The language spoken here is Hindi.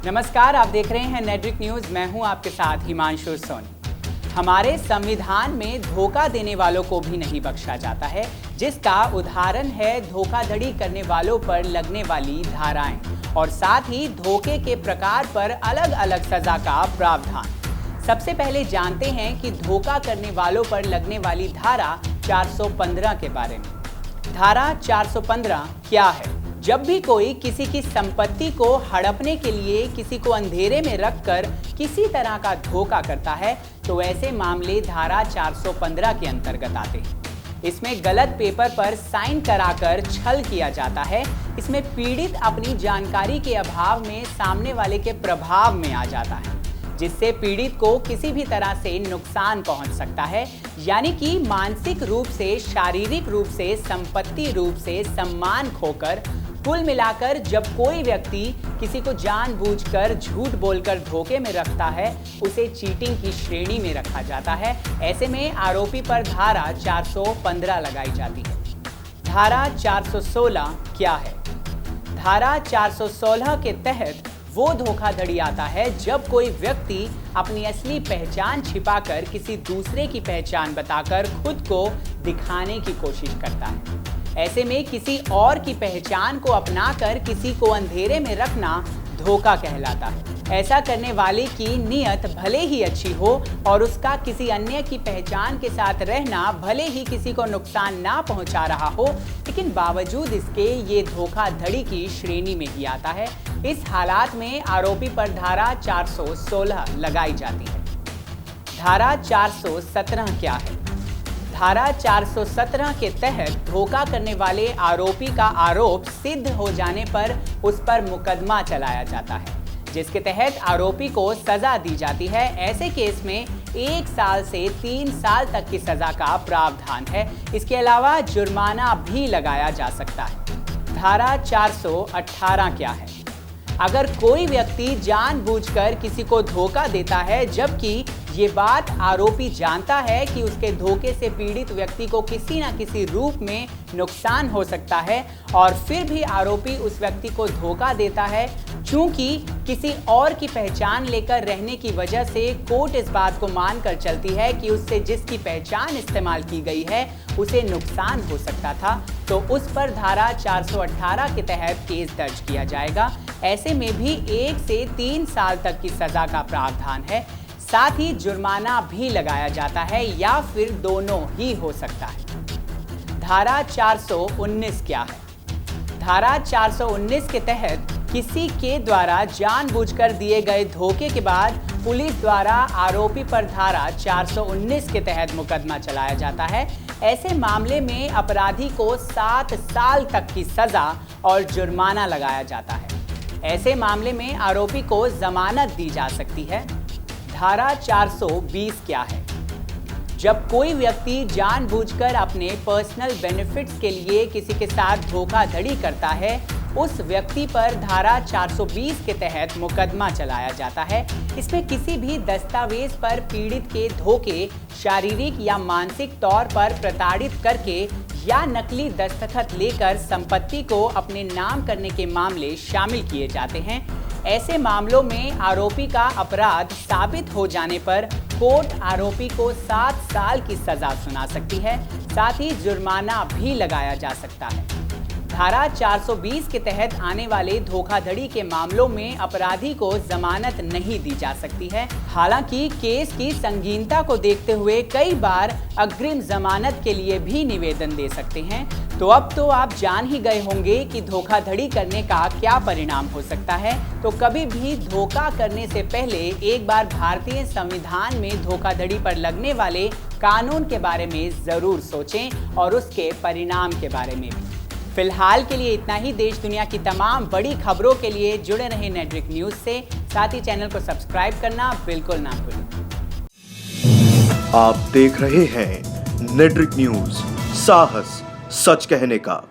नमस्कार, आप देख रहे हैं नेट्रिक न्यूज। मैं हूं आपके साथ हिमांशु सोनी। हमारे संविधान में धोखा देने वालों को भी नहीं बख्शा जाता है, जिसका उदाहरण है धोखाधड़ी करने वालों पर लगने वाली धाराएं और साथ ही धोखे के प्रकार पर अलग अलग सजा का प्रावधान। सबसे पहले जानते हैं कि धोखा करने वालों पर लगने वाली धारा 415 के बारे में। धारा 415 क्या है? जब भी कोई किसी की संपत्ति को हड़पने के लिए किसी को अंधेरे में रखकर किसी तरह का धोखा करता है तो ऐसे मामले धारा 415 के अंतर्गत आते हैं। इसमें गलत पेपर पर साइन कराकर छल किया जाता है। इसमें पीड़ित अपनी जानकारी के अभाव में सामने वाले के प्रभाव में आ जाता है, जिससे पीड़ित को किसी भी तरह से नुकसान पहुंच सकता है, यानी कि मानसिक रूप से, शारीरिक रूप से, संपत्ति रूप से सम्मान खोकर। कुल मिलाकर जब कोई व्यक्ति किसी को जानबूझकर झूठ बोलकर धोखे में रखता है, उसे चीटिंग की श्रेणी में रखा जाता है। ऐसे में आरोपी पर धारा 415 लगाई जाती है। धारा 416 क्या है? धारा 416 के तहत वो धोखाधड़ी आता है जब कोई व्यक्ति अपनी असली पहचान छिपाकर किसी दूसरे की पहचान बताकर खुद को दिखाने की कोशिश करता है। ऐसे में किसी और की पहचान को अपनाकर किसी को अंधेरे में रखना धोखा कहलाता है। ऐसा करने वाले की नीयत भले ही अच्छी हो और उसका किसी अन्य की पहचान के साथ रहना भले ही किसी को नुकसान ना पहुंचा रहा हो, लेकिन बावजूद इसके ये धोखाधड़ी की श्रेणी में ही आता है। इस हालात में आरोपी पर धारा 416 लगाई जाती है। धारा 417 क्या है? धारा 417 के तहत धोखा करने वाले आरोपी का आरोप सिद्ध हो जाने पर उस पर मुकदमा चलाया जाता है, जिसके तहत आरोपी को सजा दी जाती है। ऐसे केस में 1 साल से 3 साल तक की सजा का प्रावधान है। इसके अलावा जुर्माना भी लगाया जा सकता है। धारा 418 क्या है? अगर कोई व्यक्ति जानबूझकर किसी को धोखा देता है, जबकि ये बात आरोपी जानता है कि उसके धोखे से पीड़ित व्यक्ति को किसी न किसी रूप में नुकसान हो सकता है, और फिर भी आरोपी उस व्यक्ति को धोखा देता है, चूंकि किसी और की पहचान लेकर रहने की वजह से कोर्ट इस बात को मानकर चलती है कि उससे जिसकी पहचान इस्तेमाल की गई है उसे नुकसान हो सकता था, तो उस पर धारा 418 के तहत केस दर्ज किया जाएगा। ऐसे में भी 1 से 3 साल तक की सजा का प्रावधान है। साथ ही जुर्माना भी लगाया जाता है या फिर दोनों ही हो सकता है। धारा 419 क्या है? धारा 419 के तहत किसी के द्वारा जानबूझकर दिए गए धोखे के बाद पुलिस द्वारा आरोपी पर धारा 419 के तहत मुकदमा चलाया जाता है। ऐसे मामले में अपराधी को 7 साल तक की सजा और जुर्माना लगाया जाता है। ऐसे मामले में आरोपी को जमानत दी जा सकती है। धारा 420 क्या है? जब कोई व्यक्ति जानबूझकर अपने पर्सनल बेनिफिट्स के लिए किसी के साथ धोखाधड़ी करता है, उस व्यक्ति पर धारा 420 के तहत मुकदमा चलाया जाता है। इसमें किसी भी दस्तावेज पर पीड़ित के धोखे, शारीरिक या मानसिक तौर पर प्रताड़ित करके या नकली दस्तखत लेकर संपत्ति को अपने नाम करने के मामले शामिल किए जाते हैं। ऐसे मामलों में आरोपी का अपराध साबित हो जाने पर कोर्ट आरोपी को 7 साल की सजा सुना सकती है। साथ ही जुर्माना भी लगाया जा सकता है। धारा 420 के तहत आने वाले धोखाधड़ी के मामलों में अपराधी को जमानत नहीं दी जा सकती है। हालांकि केस की संगीनता को देखते हुए कई बार अग्रिम जमानत के लिए भी निवेदन दे सकते हैं। तो अब तो आप जान ही गए होंगे कि धोखाधड़ी करने का क्या परिणाम हो सकता है। तो कभी भी धोखा करने से पहले एक बार भारतीय संविधान में धोखाधड़ी पर लगने वाले कानून के बारे में जरूर सोचें और उसके परिणाम के बारे में भी। फिलहाल के लिए इतना ही। देश दुनिया की तमाम बड़ी खबरों के लिए जुड़े रहें नेट्रिक न्यूज से। साथ ही चैनल को सब्सक्राइब करना बिल्कुल ना भूलें। आप देख रहे हैं नेट्रिक न्यूज, साहस सच कहने का।